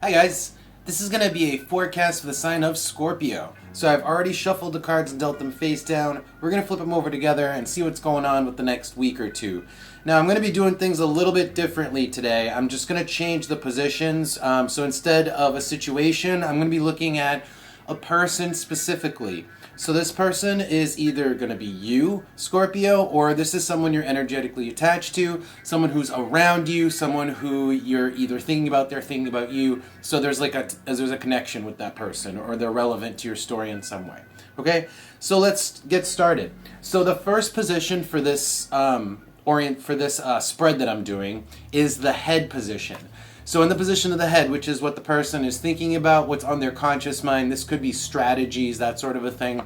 Hi guys, this is going to be a forecast for the sign of Scorpio. So I've already shuffled the cards and dealt them face down. We're going to flip them over together and see what's going on with the next week or two. Now I'm going to be doing things a little bit differently today. I'm just going to change the positions. So instead of a situation, I'm going to be looking at a person specifically. So this person is either going to be you, Scorpio, or this is someone you're energetically attached to, someone who's around you, someone who you're either thinking about, they're thinking about you. So there's there's a connection with that person, or they're relevant to your story in some way. Okay, so let's get started. So the first position for this spread that I'm doing is the head position. So in the position of the head, which is what the person is thinking about, what's on their conscious mind, this could be strategies, that sort of a thing.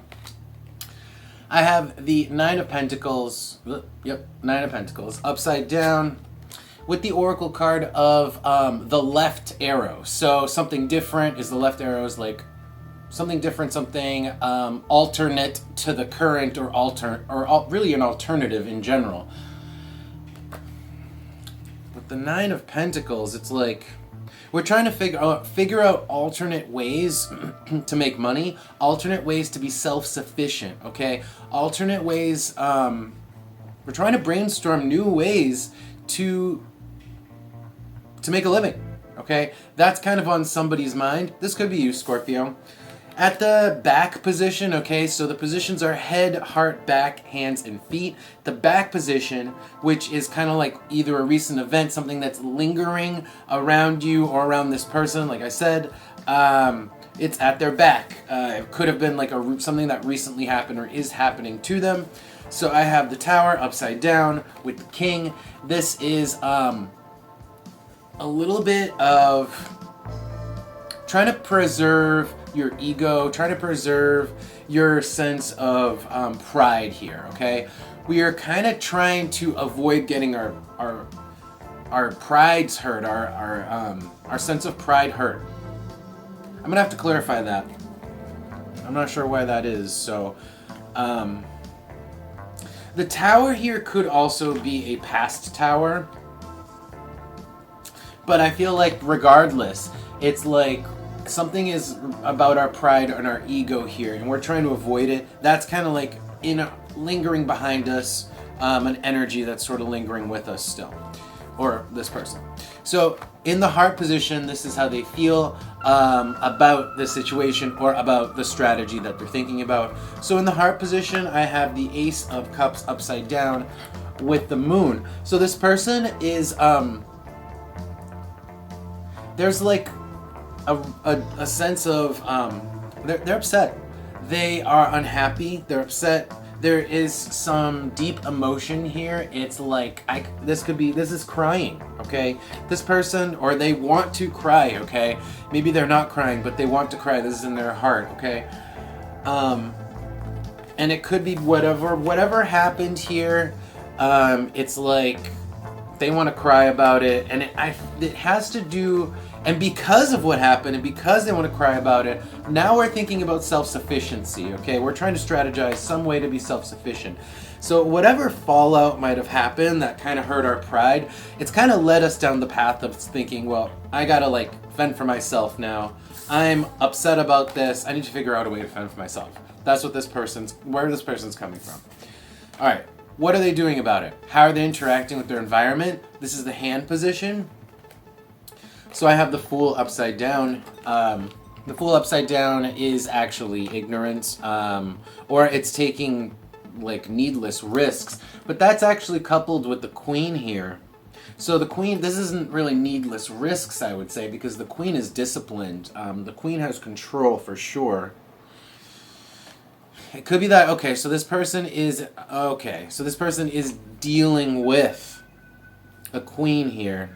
I have the Nine of Pentacles, Nine of Pentacles, upside down, with the Oracle card of the left arrow. So something different is the left arrow is like something different, something alternate to the current, or really an alternative in general. The Nine of Pentacles, it's like we're trying to figure out alternate ways to make money, alternate ways to be self-sufficient, okay? Alternate ways, we're trying to brainstorm new ways to make a living, okay? That's kind of on somebody's mind. This could be you, Scorpio. At the back position, okay, so the positions are head, heart, back, hands, and feet. The back position, which is kind of like either a recent event, something that's lingering around you or around this person, like I said, it's at their back. It could have been like something that recently happened or is happening to them. So I have the Tower upside down with the King. This is a little bit of trying to preserve your ego, trying to preserve your sense of pride here, okay? We are kind of trying to avoid getting our prides hurt, our sense of pride hurt. I'm gonna have to clarify that. I'm not sure why that is, so the Tower here could also be a past tower, but I feel like regardless, it's like something is about our pride and our ego here, and we're trying to avoid it. That's kind of like lingering behind us, an energy that's sort of lingering with us still, or this person. So in the heart position, this is how they feel about the situation or about the strategy that they're thinking about. So in the heart position, I have the Ace of Cups upside down with the Moon. So this person is there's like a sense of they're upset, they are unhappy, they're upset, there is some deep emotion here. It's like this is crying, okay? This person, or they want to cry, okay? Maybe they're not crying, but they want to cry. This is in their heart, okay? And it could be whatever happened here. It's like they want to cry about it, and it has to do. And because of what happened, and because they want to cry about it, now we're thinking about self-sufficiency, okay? We're trying to strategize some way to be self-sufficient. So whatever fallout might have happened that kind of hurt our pride, it's kind of led us down the path of thinking, well, I gotta like fend for myself now. I'm upset about this. I need to figure out a way to fend for myself. That's what where this person's coming from. All right, what are they doing about it? How are they interacting with their environment? This is the hand position. So I have the Fool upside down. The Fool upside down is actually ignorance, or it's taking like needless risks. But that's actually coupled with the Queen here. So the Queen, this isn't really needless risks, I would say, because the Queen is disciplined. The Queen has control for sure. It could be that, okay, so this person is dealing with a Queen here.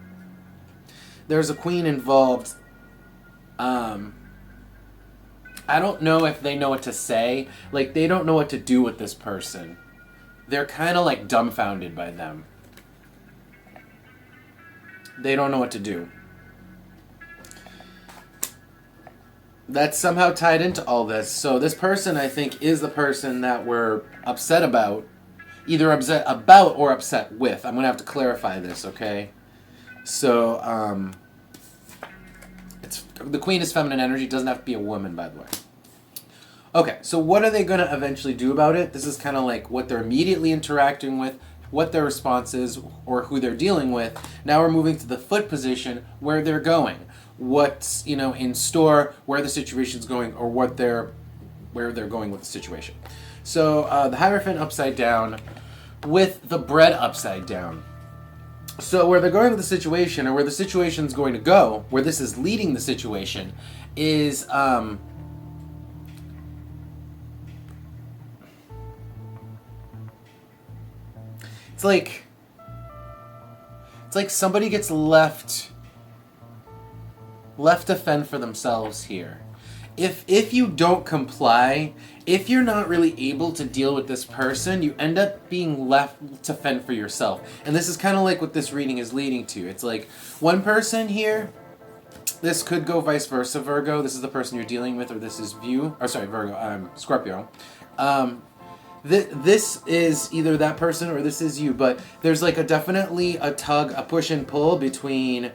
There's a Queen involved. I don't know if they know what to say. Like, they don't know what to do with this person. They're kind of like dumbfounded by them. They don't know what to do. That's somehow tied into all this. So this person, I think, is the person that we're upset about. Either upset about or upset with. I'm going to have to clarify this, okay? So, the Queen is feminine energy. It doesn't have to be a woman, by the way. Okay, so what are they going to eventually do about it? This is kind of like what they're immediately interacting with, what their response is, or who they're dealing with. Now we're moving to the foot position, where they're going, what's, you know, in store, where the situation's going, or where they're going with the situation. So the Hierophant upside down with the bread upside down. So where they're going with the situation, or where the situation's going to go, where this is leading the situation, is it's like somebody gets left to fend for themselves here. If you don't comply, if you're not really able to deal with this person, you end up being left to fend for yourself. And this is kind of like what this reading is leading to. It's like one person here, this could go vice versa, Virgo. This is the person you're dealing with, or this is Virgo, Scorpio. This is either that person or this is you, but there's like definitely a tug, a push and pull between,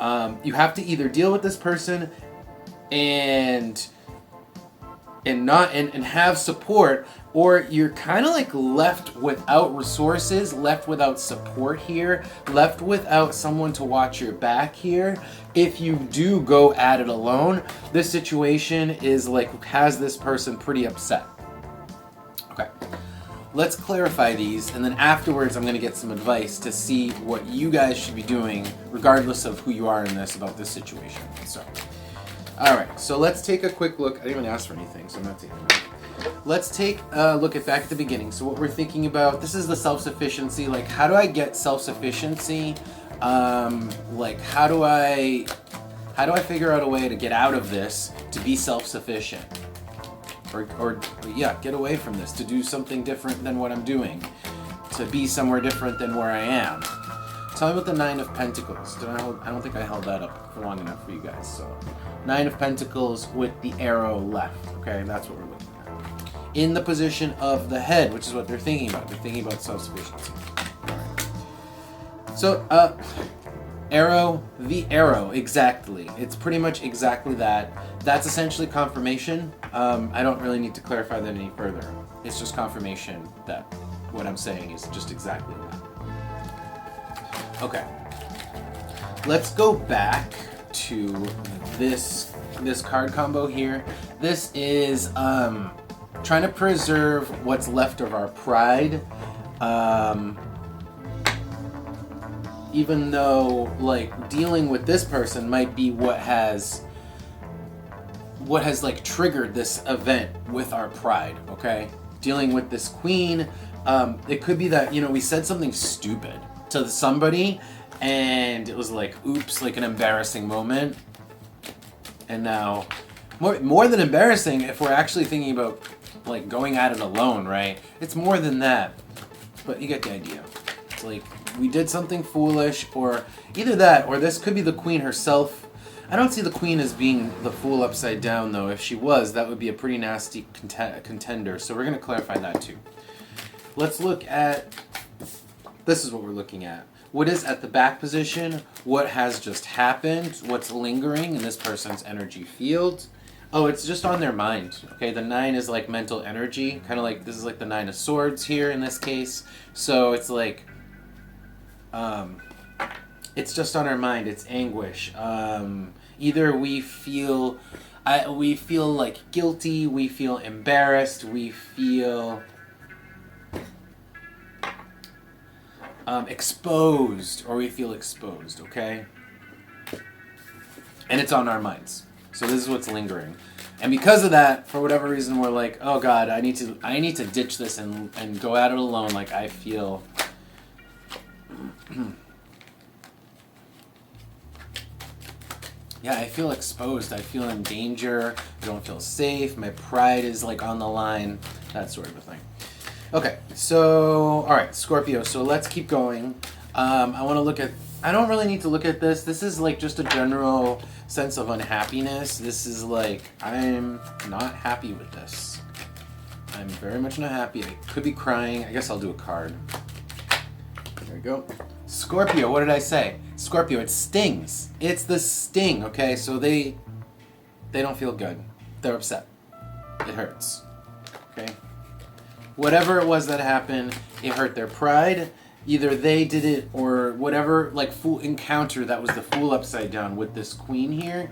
you have to either deal with this person and have support, or you're kind of like left without resources, left without support here, left without someone to watch your back here. If you do go at it alone, this situation is like, has this person pretty upset. Okay, let's clarify these, and then afterwards I'm going to get some advice to see what you guys should be doing regardless of who you are in this, about this situation. So alright, so let's take a quick look. I didn't even ask for anything, so I'm not taking it. Let's take a look at back at the beginning. So what we're thinking about, this is the self-sufficiency. Like, how do I get self-sufficiency? Like, how do I figure out a way to get out of this to be self-sufficient? Or get away from this, to do something different than what I'm doing, to be somewhere different than where I am. Tell me about the Nine of Pentacles. I don't think I held that up for long enough for you guys. So, Nine of Pentacles with the arrow left. Okay, that's what we're looking at. In the position of the head, which is what they're thinking about. They're thinking about self-sufficiency. All right. So, the arrow, exactly. It's pretty much exactly that. That's essentially confirmation. I don't really need to clarify that any further. It's just confirmation that what I'm saying is just exactly that. Okay, let's go back to this card combo here. This is trying to preserve what's left of our pride, even though like dealing with this person might be what has like triggered this event with our pride. Okay, dealing with this queen, it could be that, you know, we said something stupid to somebody, and it was like, oops, like an embarrassing moment. And now, more than embarrassing, if we're actually thinking about like going at it alone, right? It's more than that, but you get the idea. It's like we did something foolish, or either that, or this could be the queen herself. I don't see the queen as being the fool upside down, though. If she was, that would be a pretty nasty contender. So we're going to clarify that too. Let's look at, this is what we're looking at. What is at the back position? What has just happened? What's lingering in this person's energy field? Oh, it's just on their mind. Okay, the 9 is like mental energy. Kind of like, this is like the 9 of Swords here in this case. So it's like, it's just on our mind. It's anguish. Either we feel like guilty, we feel embarrassed, we feel exposed, or we feel exposed, okay? And it's on our minds. So this is what's lingering. And because of that, for whatever reason, we're like, oh God, I need to ditch this and go at it alone. Like, I feel yeah, I feel exposed. I feel in danger. I don't feel safe. My pride is like on the line. That sort of a thing. Okay, so, alright, Scorpio, so let's keep going. I want to look at, I don't really need to look at this. This is like just a general sense of unhappiness. This is like, I'm not happy with this. I'm very much not happy. I could be crying. I guess I'll do a card. There we go. Scorpio, what did I say? Scorpio, it stings. It's the sting, okay? So they don't feel good. They're upset. It hurts. Okay? Whatever it was that happened, it hurt their pride. Either they did it or whatever, like, fool encounter that was the Fool upside down with this Queen here,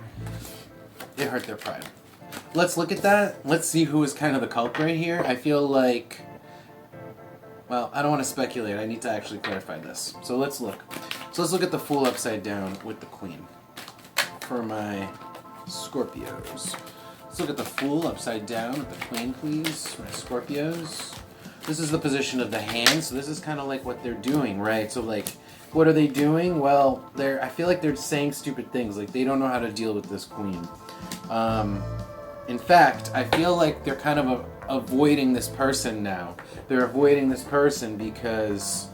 it hurt their pride. Let's look at that. Let's see who is kind of the culprit here. I feel like, well, I don't want to speculate. I need to actually clarify this. So let's look. So let's look at the Fool upside down with the Queen for my Scorpios. Let's look at the Fool upside down with the Queen, please, for my Scorpios. This is the position of the hand, so this is kind of like what they're doing, right? So, like, what are they doing? Well, I feel like they're saying stupid things. Like, they don't know how to deal with this Queen. In fact, I feel like they're kind of avoiding this person now. They're avoiding this person because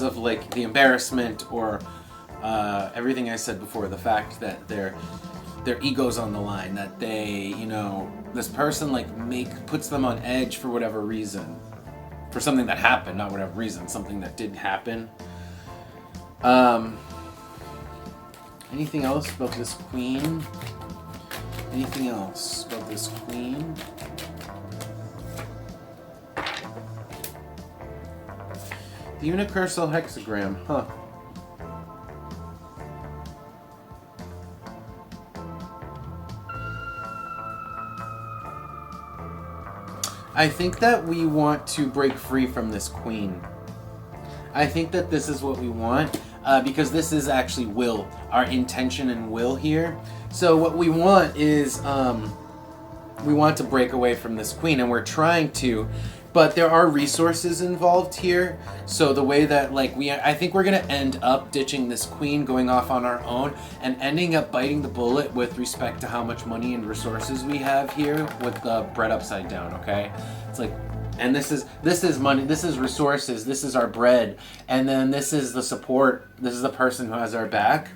of, like, the embarrassment or everything I said before. The fact that their ego's on the line, that they, you know, this person, like, puts them on edge for whatever reason. For something that happened, not whatever reason, something that didn't happen. Anything else about this Queen? Anything else about this Queen? The unicursal hexagram, huh? I think that we want to break free from this Queen. I think that this is what we want, because this is actually will, our intention and will here. So what we want is, we want to break away from this Queen, and we're trying to, but there are resources involved here. So the way that, like, I think we're gonna end up ditching this Queen, going off on our own, and ending up biting the bullet with respect to how much money and resources we have here with the bread upside down. Okay, it's like, and this is money, this is resources, this is our bread, and then this is the support. This is the person who has our back.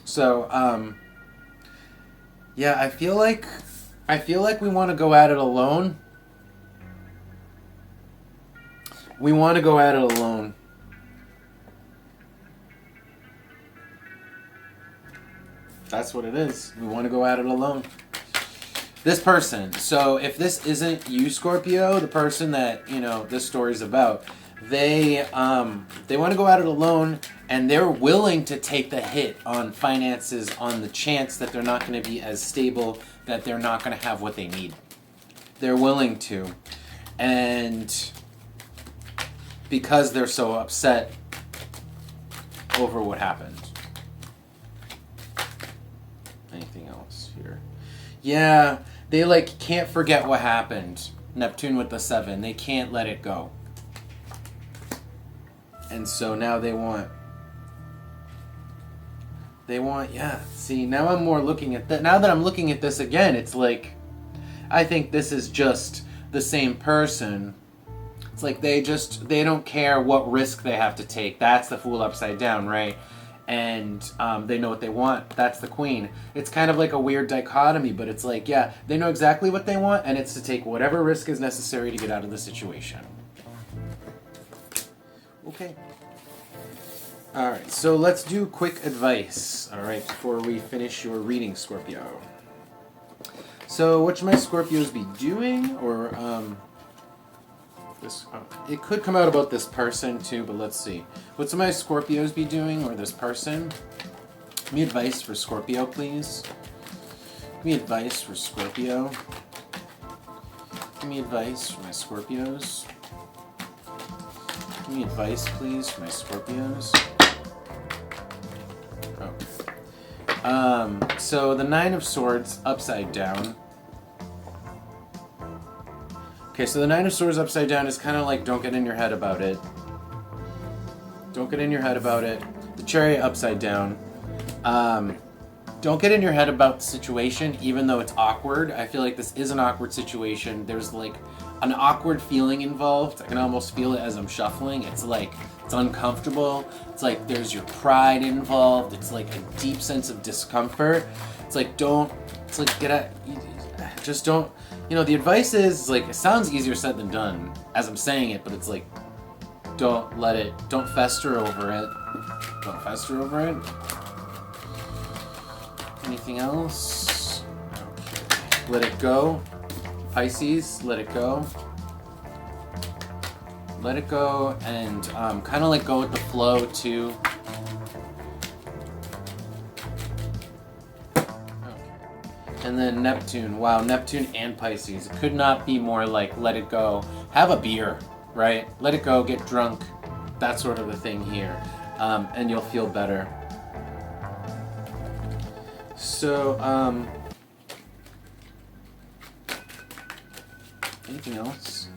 So yeah, I feel like we want to go at it alone. We want to go at it alone. That's what it is. We want to go at it alone. This person. So if this isn't you, Scorpio, the person that, you know, this story's about, they want to go at it alone, and they're willing to take the hit on finances, on the chance that they're not going to be as stable, that they're not going to have what they need. They're willing to. And because they're so upset over what happened. Anything else here? Yeah, they, like, can't forget what happened. Neptune with the 7. They can't let it go. And so now they want, yeah. See, now I'm more looking at that. Now that I'm looking at this again, it's like, I think this is just the same person. It's like they don't care what risk they have to take. That's the Fool upside down, right? And they know what they want. That's the Queen. It's kind of like a weird dichotomy, but it's like, yeah, they know exactly what they want, and it's to take whatever risk is necessary to get out of the situation. Okay. All right, so let's do quick advice, all right, before we finish your reading, Scorpio. So what should my Scorpios be doing? Or, it could come out about this person too, but let's see. What should my Scorpios be doing, or this person? Give me advice for Scorpio, please. Give me advice for Scorpio. Give me advice for my Scorpios. Give me advice, please, for my Scorpios. Okay. So the 9 of Swords upside down. Okay, so the 9 of Swords upside down is kind of like, don't get in your head about it. Don't get in your head about it. The Chariot upside down. Don't get in your head about the situation, even though it's awkward. I feel like this is an awkward situation. There's, like, an awkward feeling involved. I can almost feel it as I'm shuffling. It's like, it's uncomfortable. It's like there's your pride involved. It's like a deep sense of discomfort. It's like, just don't, you know, the advice is, like, it sounds easier said than done as I'm saying it, but it's like, Don't fester over it. Don't fester over it. Anything else? Okay. Let it go. Pisces, let it go. Let it go and kind of let go with the flow too. Okay. And then Neptune. Wow, Neptune and Pisces. It could not be more like let it go. Have a beer, right? Let it go, get drunk. That sort of a thing here. And you'll feel better. So, anything else?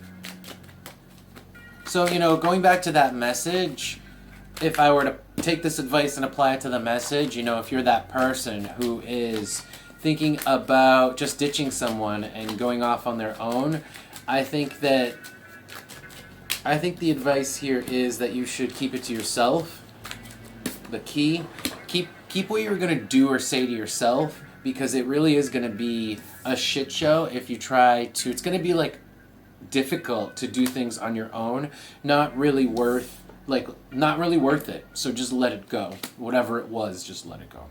So, going back to that message, if I were to take this advice and apply it to the message, if you're that person who is thinking about just ditching someone and going off on their own, I think the advice here is that you should keep it to yourself. The key, keep what you're going to do or say to yourself, because it really is going to be a shit show if you try to. It's going to be difficult to do things on your own. Not really worth it. So just let it go. Whatever it was, just let it go.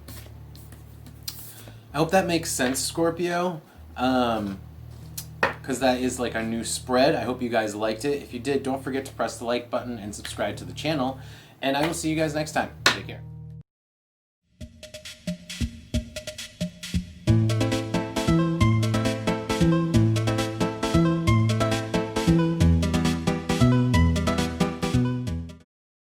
I hope that makes sense, Scorpio. Because that is a new spread. I hope you guys liked it. If you did, don't forget to press the like button and subscribe to the channel. And I will see you guys next time. Take care.